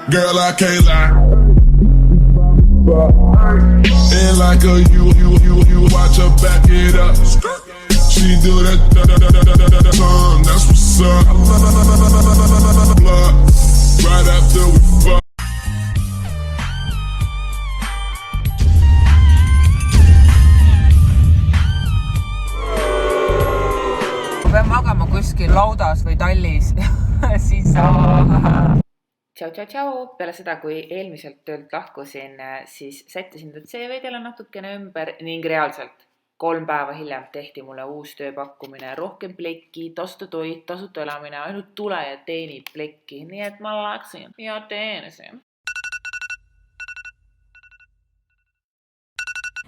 Girl, I can't lie. And like a you watch her back it up. She do that song, that's what's up. Blood, right after we fuck. Pean magama kuskil laudas või tallis, siis Tšau. Peale seda, kui eelmiselt töölt lahkusin, siis sättisin ta CV-dele natukene ümber ning reaalselt 3 päeva hiljem tehti mulle uus tööpakkumine, rohkem plekki, tasuta toit, tasuta elamine, ainult tule ja teenid plekki, nii et ma läksin ja teenisin.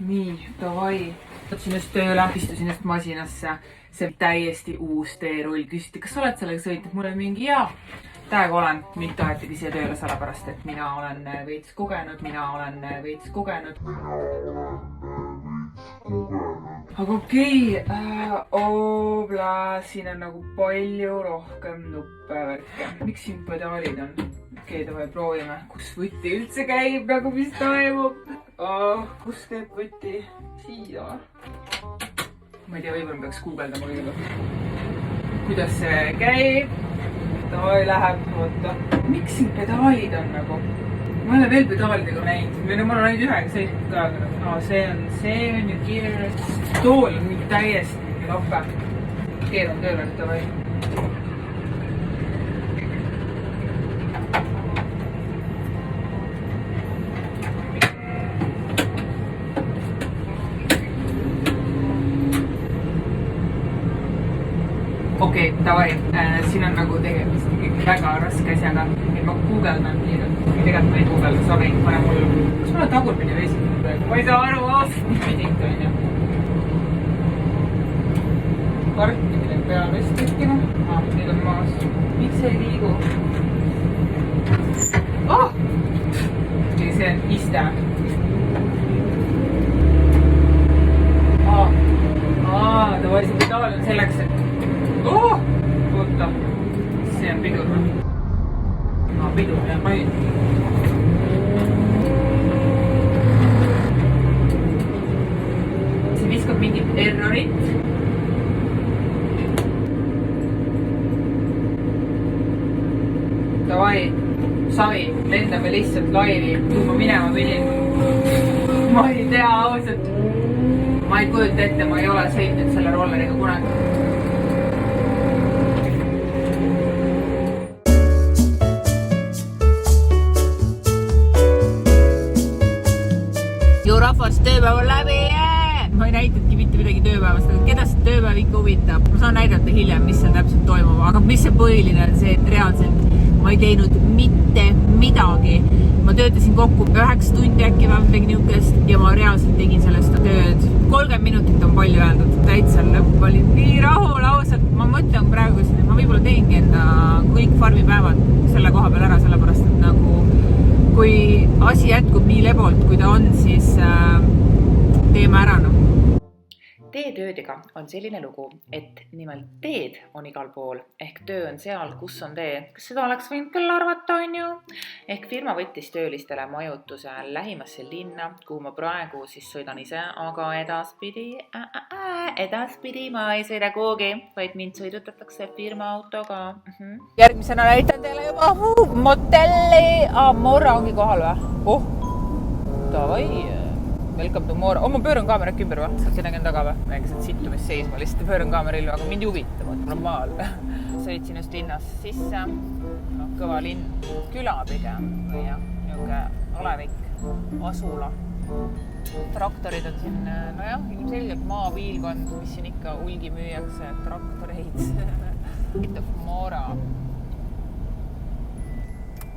Nii, davai. Võtsin just tööle, istusin just masinasse. See täiesti uus teerull. Küsiti, kas sa oled sellega sõitnud? Mulle mingi jaa. Täiega olen. Mind tahetigi siia tööle sellepärast, et mina olen veits kogenud. Aga okei, siin on nagu palju rohkem nuppe värke. Miks siin pedaalid on? Okei, davai, proovime. Kus võti üldse käib, nagu mis toimub? Kus käib võti? Siia. Ma ei tea, võib-olla peaks guugeldama kõigepealt. Kuidas see käib? Davai läheb, oota. Miks siin pedaalid on nagu? Ma ei ole veel pedaalidega näinud. Ma olen ainult ühega sõitnud ka. See on ju gear. Tool on mingi täiesti lappe. Keeran tööle, davai. Okei, davai. Siin on nagu tegemist väga raske asjaga. Et ma guugeldan kiirelt. Tegelikult ma ei guugelda, sorry. Kas mul on tagurpidi või esimene? Ma ei saa aru, midink on ju. Kartimine peal vist tekkima. Nüüd on maas. Miks see ei liigu? See on iste. Davai, see pedaal on selleks, et oota, see on pidur või? Pidur, jah, ma ei... See viskab mingit errorit. Davai, Savi, lendame lihtsalt laivi, kuhu ma minema pidin. Ma ei tea, ausalt. Ma ei kujuta ette, ma ei ole sõitnud selle rolleriga kunagi. Rahvas, tööpäev on läbi! Ma ei näitatki mitte midagi tööpäevast, aga keda see tööpäev ikka huvitab? Ma saan näidata hiljem, mis seal täpselt toimub, aga mis see põhiline on see, et reaalselt ma ei teinud mitte midagi. Ma töötasin kokku 9 tundi äkki või midagi niukest ja ma reaalselt tegin sellest tööd. 30 minutit on palju öeldud, täitsa lõpp oli nii rahul, ausalt. Ma mõtlen praegu, et ma võib-olla teengi enda kõik farmipäevad selle koha peal ära, sellepärast, et nagu kui asi jätkub nii lebolt, kui ta on, siis teeme ära. Teetöödega on selline lugu, et nimelt teed on igal pool, ehk töö on seal, kus on tee. Kas seda oleks võinud küll arvata, on ju? Ehk firma võttis töölistele majutuse lähimasse linna, kuhu ma praegu siis sõidan ise, aga edaspidi ma ei sõida kuhugi, vaid mind sõidutatakse firma autoga. Järgmisena näitan teile juba motelli. Morra ongi kohal või? Davai. Welcome to Mora. Ma pöörän kaamerat ümber või? Saad kedagi taga või? Mängis, et sittumist seisma lihtsalt pöörän kaameril, aga mind juhitab, mul on maal. Sõitsin just linnas sisse. Kõva linn, küla pigem või jah, niuke olevik, asula. Traktorid on siin, nojah, ilmselgelt maapiilkond, mis siin ikka ulgi müüakse, traktoreid. Kitab Mora.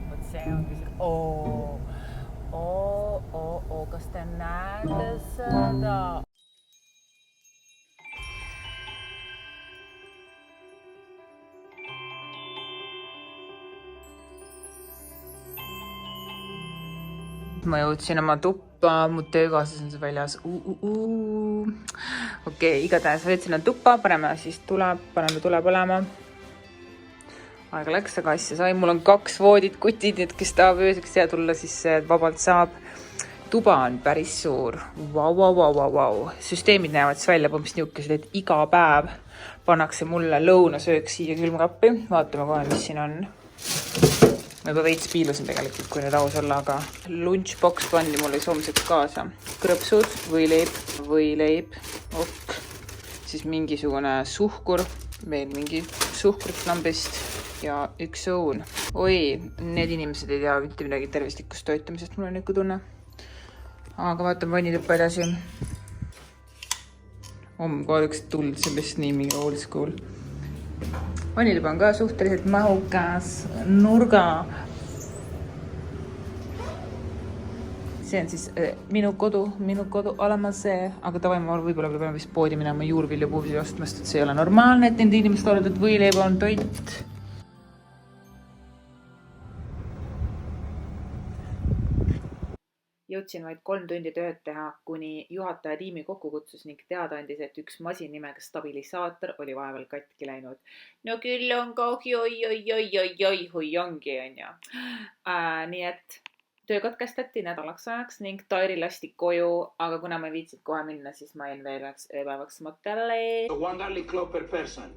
Vot see ongi see, kas te näete seda? Ma jõudsin oma tuppa, mu töökaaslas on see väljas. Okei, igatahes võtsin tuppa, paneme tule põlema. aega läks, aga asja sai. Mul on 2 voodit, kutid, et kes tahab ööseks siia tulla, siis vabalt saab. Tuba on päris suur. Vau. Süsteemid näevad siis välja põmps niukesed, et iga päev pannakse mulle lõunasöök siia külmkappi. Vaatame kohe, mis siin on. Ma juba veits piilusin tegelikult, kui nüüd aus olla, aga lunchbox pandi mulle homseks kaasa. Krõpsud, võileib, ok. Siis mingisugune suhkur, veel mingi suhkrut lambist ja 1 õun. Oi, need inimesed ei tea mitte midagi tervislikust toitumisest, mul on niisugune tunne. Aga vaatame vanilõppa edasi. Koodaks tuld sellest nii mingi old school. Vanilõppa on ka suhteliselt mahukas nurga. See on siis minu kodu olemas see, aga tavai ma võib-olla peame vist poodi minema juurvilja puusi ostmast, et see ei ole normaalne, et nende inimeste oled, et võileiba on toit. Jõudsin vaid 3 tundi tööd teha, kuni juhataja tiimi kokku kutsus ning teada andis, et üks masin nimega stabilisaator oli vaheval katki läinud. No küll on kahju, oi, ongi, on ju. Nii et töö katkestati nädalaks ajaks ning Tairi lasti koju, aga kuna ma viitsid kohe minna, siis ma jäin veel ööpäevaks motelli. 1 garlic clove per person.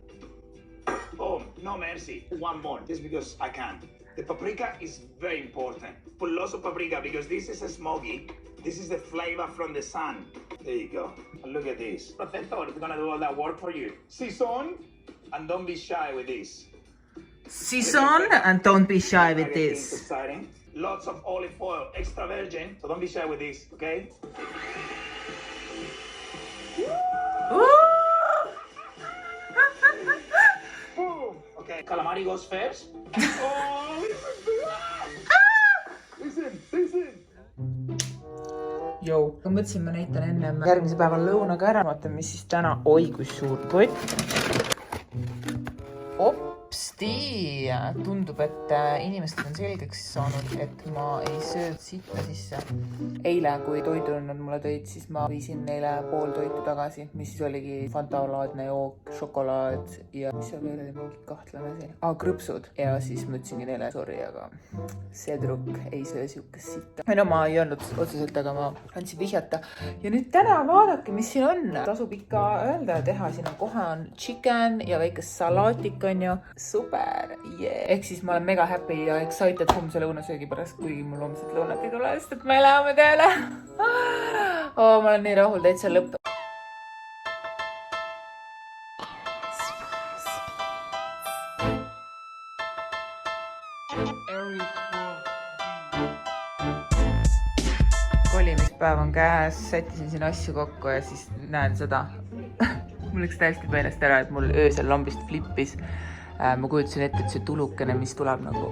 Oh, no mercy. 1 more, just because I can. The paprika is very important. Put lots of paprika because this is a smoky. This is the flavor from the sun. There you go. And look at this. Protector is gonna do all that work for you. Season, and don't be shy with this. Season, and don't be shy with this. Exciting. Lots of olive oil, extra virgin. So don't be shy with this, okay? Okay, calamari goes first. Oh, listen. Jou. Ma mõtlesin, ma näitan enne järgmise päeva lõunaga ära. Vaatan, mis siis täna. Oi, kui suur kott. Opsti! Tundub, et inimesed on selgeks saanud, et ma ei sööd sitta sisse. Eile, kui toidu nad mulle tõid, siis ma viisin neile pool toitu tagasi, mis siis oligi fantalaadne jook, šokolaad ja mis seal veel oli mingi kahtlane asi. Krõpsud. Ja siis ma ütlesingi neile, sorry, aga see trukk ei söö siukest sitta. No ma ei öelnud otseselt, aga ma andsin vihjata. Ja nüüd täna vaadake, mis siin on. Tasub ikka öelda ja teha. Siin on kohe on chicken ja väike salaatik on ju. Super, yeah. Ehk siis ma olen mega happy ja excited homse lõunasöögi pärast, kuigi mul homset lõunat ei tule, sest et me läheme tööle. Ma olen nii rahul, täitsa lõpp. Kolimispäev on käes, sättisin siin asju kokku ja siis näen seda. Mul läks täiesti meelest ära, et mul öösel lambist flippis. Ma kujutasin ette, et see tulukene, mis tuleb nagu...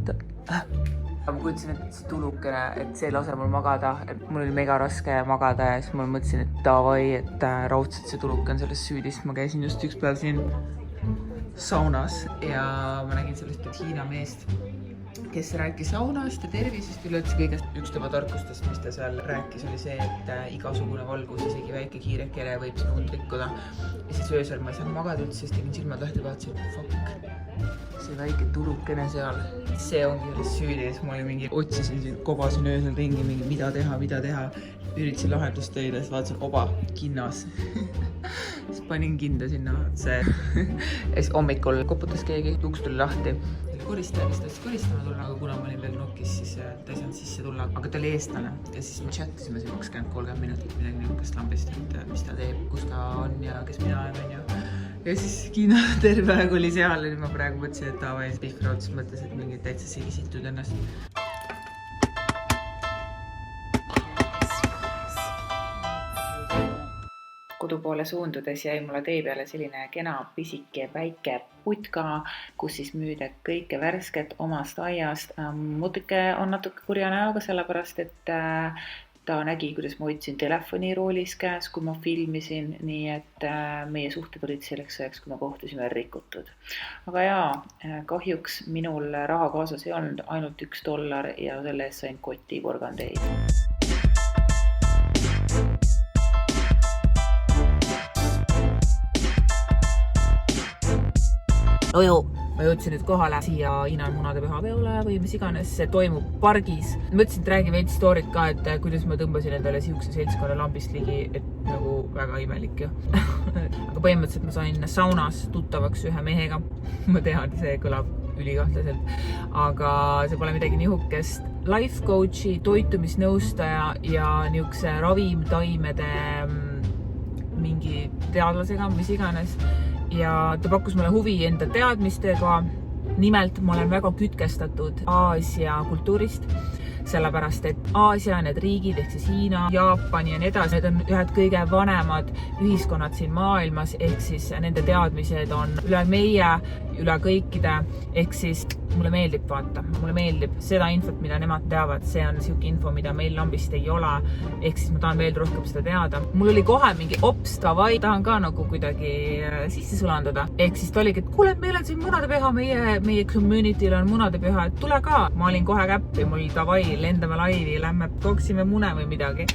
Ma kujutasin ette, et see tulukene, et see lase mul magada. Et mul oli mega raske magada ja siis mul mõtlesin, et davai, et raudselt see tuluke on selles süüdis. Ma käisin just üks päev siin saunas ja ma nägin sellest Hiina meest, kes rääkis saunast ja tervisest üleüldse kõigest. Üks tema tarkustest, mis ta seal rääkis, oli see, et igasugune valgus, isegi väike kiirekene võib siin und rikkuda. Ja siis öösel ma ei saanud magada üldse, siis tegin silmad lahti, vaatasin, fuck, see väike tulukene seal. See ongi selles süüdi ja siis ma otsisin, kobasin öösel ringi, mida teha. Üritasin lahendust leida, siis vaatasin, oba, kinnas. Siis panin kinda sinna otse. Ja siis hommikul koputas keegi, uks tuli lahti. Koristaja, kes ta siis koristama tulla, aga kuna ma olin veel nokis, siis ta ei saanud sisse tulla. Aga ta oli eestlane ja siis me chattisime 20-30 minutit midagi niukest lambist, et mis ta teeb, kus ta on ja kes mina olen ja siis Kiina terve aeg oli seal ja ma praegu mõtlesin, et ta vaid Pihvrauts mõtles, et mingid täitsa sigitud ennast. Kodupoole suundudes jäi mulle tee peale selline kena pisike väike putka, kus siis müüda kõike värsket omast aiast. Muidugi on natuke kurja näoga, sellepärast, et ta nägi, kuidas ma hoidsin telefoni roolis käes, kui ma filmisin, nii et meie suhted olid selleks ajaks, kui me kohtusime rikutud. Aga jaa, kahjuks minul raha kaasas ei olnud, ainult $1 ja selle eest sain koti porgandeid. Ojo. ma jõudsin nüüd kohale siia Hiina munadepüha peole või mis iganes, see toimub pargis. Mõtlesin, et räägin veits story't ka, et kuidas ma tõmbasin endale siukse seltskonna lambist ligi, et nagu väga imelik ju. Aga põhimõtteliselt ma sain saunas tuttavaks ühe mehega. Ma tean, see kõlab ülikahtlaselt, aga see pole midagi nihukest. Life coachi, toitumisnõustaja ja niukse ravimtaimede mingi teadlasega, mis iganes. Ja ta pakkus mulle huvi enda teadmistega. Nimelt ma olen väga kütkestatud Aasia kultuurist, sellepärast, et Aasia, need riigid, ehk siis Hiina, Jaapani ja nii edasi, need on ühed kõige vanemad ühiskonnad siin maailmas, ehk siis nende teadmised on üle meie, üle kõikide, ehk siis mulle meeldib vaata, mulle meeldib seda infot, mida nemad teavad, see on siuke info, mida meil lambist ei ole, ehk siis ma tahan veel rohkem seda teada. Mul oli kohe mingi ops, davai, tahan ka nagu kuidagi sisse sulandada, ehk siis ta oligi, et kuule, meil on siin munadepüha, meie community'l on munadepüha, et tule ka. Ma olin kohe käppi, mul davai, lendame laivi, lähme tooksime mune või midagi.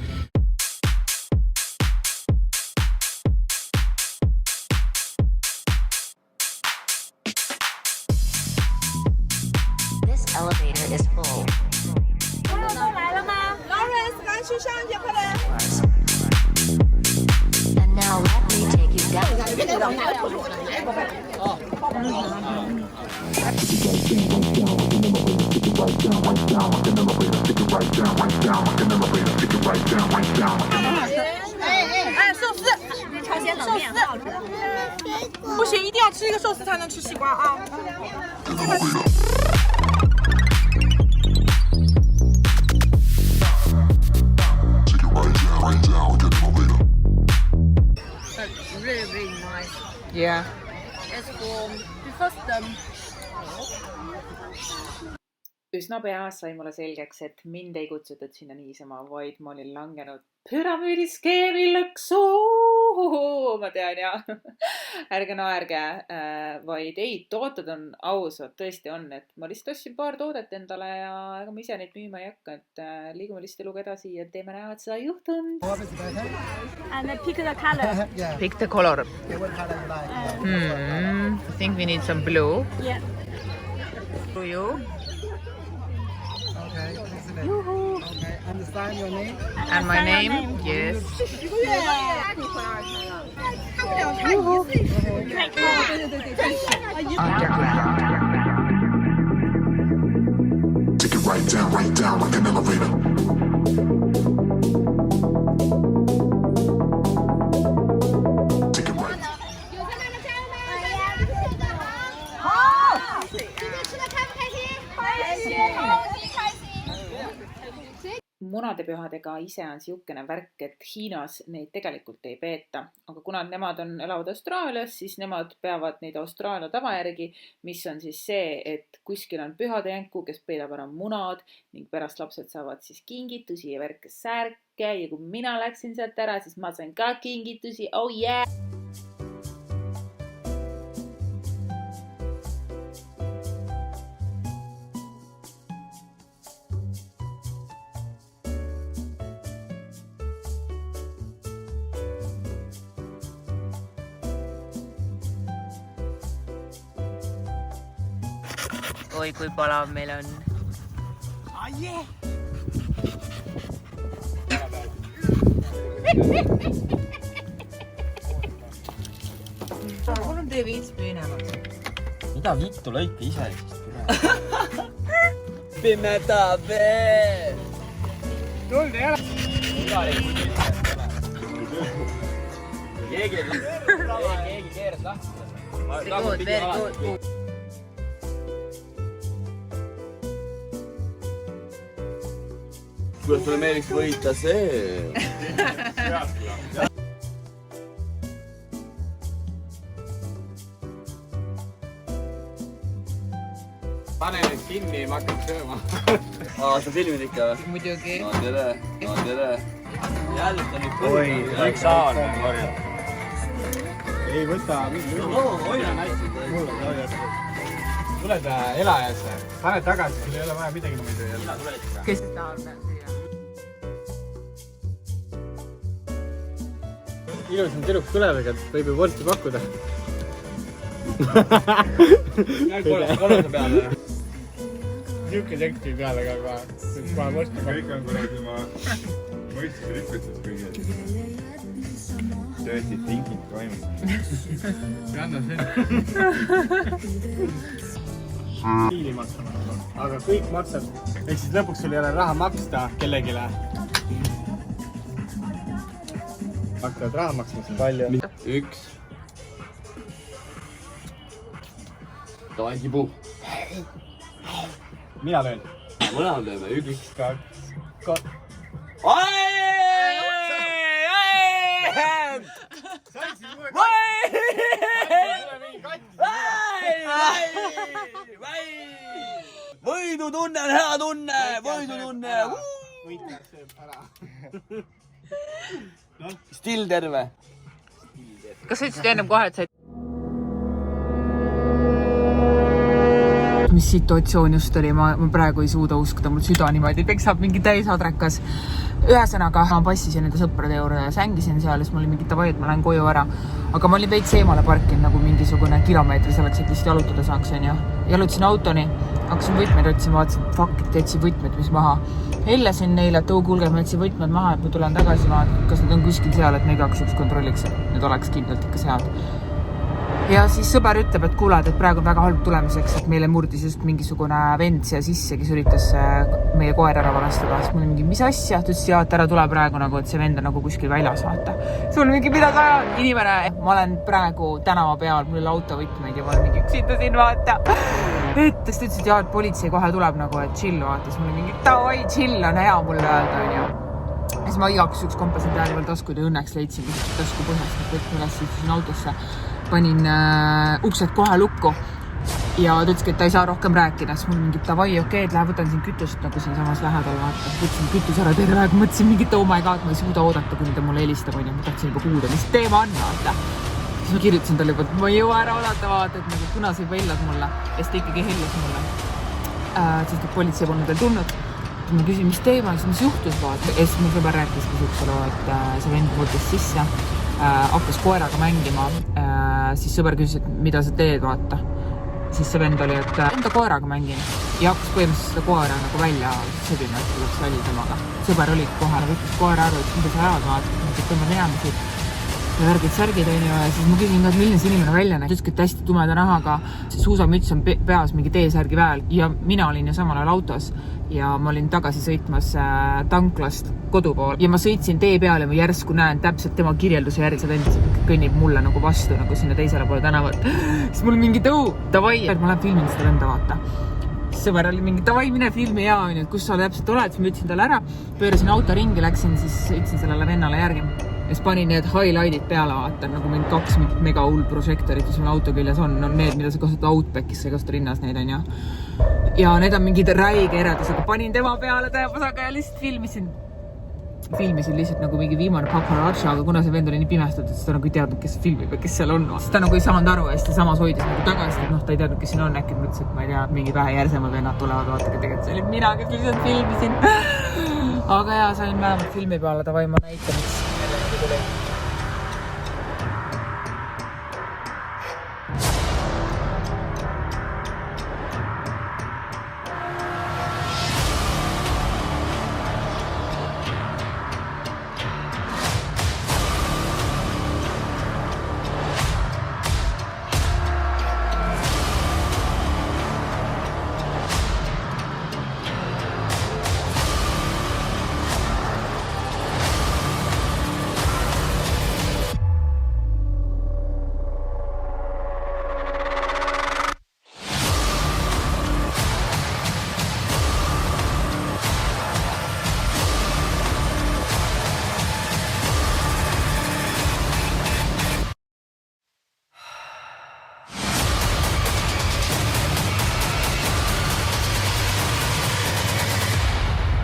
Elevator is full. And now let me take you down. Really nice. Yeah. It's for because Üsna pea sai mulle selgeks, et mind ei kutsutud sinna niisama, vaid ma olin langenud püramiidiskeemi lõksu. Ma tean ja ärge naerge, vaid ei, tooted on ausad, tõesti on, et ma lihtsalt ostsin paar toodet endale ja ega ma ise neid müüma ei hakka, et liigume lihtsalt eluga edasi ja teeme näha, et seda ei juhtunud. and then pick the color. Yeah. Pick the color. Yeah, what color you like? I think we need some blue. Yeah. Do you? Okay, excellent. Okay, understand your name? And my name? Yes. Take it right down like an elevator. Take it right. Munadepühadega ise on siukene värk, et Hiinas neid tegelikult ei peeta, aga kuna nemad elavad Austraalias, siis nemad peavad neid Austraalia tava järgi, mis on siis see, et kuskil on pühadejänku, kes peedab ära munad ning pärast lapsed saavad siis kingitusi ja värke särke ja kui mina läksin sealt ära, siis ma sain ka kingitusi, oh yeah! Oi, kui palav meil on. Mul on tee viits püünemas. Mida vittu lõike ise siis? Pimeda veel! Tuld ei ole! Keegi keeras lahti. Very good. Kuidas sulle meeliks võita see? Pane nüüd kinni, ma hakkan sööma. Sa filmid ikka või? Muidugi. No tere. Jälle ta nüüd põhi. Oi, üks saal on korjad. Ei võta mingi Hoia näisid. mulle hoiad. Tuled elajasse, pane tagasi, sul ei ole vaja midagi muidu jälle. Kes seda on siia? Ilusam tüdruk tuleb, ega võib ju vorsti pakkuda. Kolmese peale. Niuke teksti peale ka kohe. kõik on kuradi ma mõistuse rikkutud kõigil. Dirty thinking toimub. Anna see. Diili maksama. Aga kõik maksab. Ehk siis lõpuks sul ei ole raha maksta kellegile. Hakkavad raha maksma siin palju. 1. Davai, kipu. Mina löön. Mõlemad lööme. 1, 2, 3. Võidutunne on hea tunne. Võidutunne. võitjad sööb ära. Still terve. kas sa ütlesid ennem kohe, et sa mis situatsioon just oli, ma praegu ei suuda uskuda, mul süda niimoodi peksab mingi täisadrekas. Ühesõnaga, ma passisin enda sõprade juurde ja sängisin seal, siis mul oli mingi davai, et ma lähen koju ära. Aga ma olin veits eemale parkinud nagu mingisugune kilomeetri selleks, et lihtsalt jalutada saaks, onju. Jalutasin autoni, hakkasin võtmeid otsima, vaatasin, fuck, et jätsin võtmed, mis maha. Hellasin neile, et kuulge, ma jätsin võtmed maha, et ma tulen tagasi, kas need on kuskil seal, et me igaks üks kontrolliks, et need oleks kindlalt ikka sead. Ja siis sõber ütleb, et kuuled, et praegu on väga halb tulemiseks, et meile murdis just mingisugune vend siia sisse, kes üritas meie koer ära varastada. Siis mul mingi, mis asja? Ta ütles, et ära tule praegu, nagu, et see vend on nagu kuskil väljas, vaata. Sul mingi, mida sa inimene? Ma olen praegu tänava peal, mul oli autovõtmeid ja ma olen mingi üksindasin, vaata. Et ta ütles, et politsei kohe tuleb nagu, et chill, vaata. Siis mul mingi, davai, chill on hea mulle öelda, onju. Siis ma igaks üks kompasin peale veel taskuid ja õnneks leidsin tasku põhjast, et võtme üles siin autosse. Panin uksed kohe lukku ja ta ütleski, et ta ei saa rohkem rääkida. Siis mul mingi davai, okei, et lähe võtan siin kütust nagu siin samas lähedal vaata. Võtsin kütus ära terve aeg, mõtlesin mingit oh my god, ma ei suuda oodata, kuni ta mulle helistab, onju. Ma tahtsin juba kuulda, mis teema on, vaata. Siis ma kirjutasin talle juba, et ma ei jõua ära oodata, vaata, et nagu kuna sa juba hellas mulle. Ja siis ta ikkagi hellas mulle. Sest et politsei polnud veel tulnud. Ma küsin, mis teema, mis juhtus, vaata. Ja siis mu sõber rääkis sihukese loo, et see vend murdis sisse. Hakkas koeraga mängima, siis sõber küsis, et mida sa teed, vaata. Siis see vend oli, et enda koeraga mängin ja hakkas põhimõtteliselt seda koera nagu välja sõdima, et tuleks välja temaga. Sõber oli kohe, võttis koera ära, et mida sa ajad, vaata, et tõmba minema siit. Ja värgid, onju, ja siis ma küsin ka, et milline see inimene välja näeb. Ütleski, et hästi tumeda nahaga, suusamüts on peas mingi T-särgi väel ja mina olin ju samal ajal autos ja ma olin tagasi sõitmas tanklast kodu pool ja ma sõitsin tee peale ja ma järsku näen täpselt tema kirjelduse järgi, see vend kõnnib mulle nagu vastu nagu sinna teisele poole tänavat. Siis mul mingi davai, et ma lähen filmin seda venda, vaata. Sõber oli mingi davai, mine filmi ja onju, et kus sa täpselt oled, siis ma ütlesin talle ära, pöörasin auto ringi, läksin, siis ütlesin sellele vennale järgi. Ja siis panin need highlight'id peale, vaata, nagu mingi 2 mega hull prožektorit, mis mul auto küljes on need, mida sa kasutad Outbackis, sa ei kasuta rinnas neid, onju. Ja need on mingid räige eredusega, panin tema peale tähepasaga ja lihtsalt filmisin lihtsalt nagu mingi viimane paparazzi, aga kuna see vend oli nii pimestatud, siis ta nagu ei teadnud, kes filmib ja kes seal on. Siis ta nagu ei saanud aru ja siis ta samas hoidis nagu tagasi, et ta ei teadnud, kes siin on, äkki mõtles, et ma ei tea, mingi vähe järsemad vennad tulevad, vaata, tegelikult see oli mina, kes lihtsalt filmisin. Aga jaa, sain vähemalt filmi peale, davai, ma näitan, mis tuli.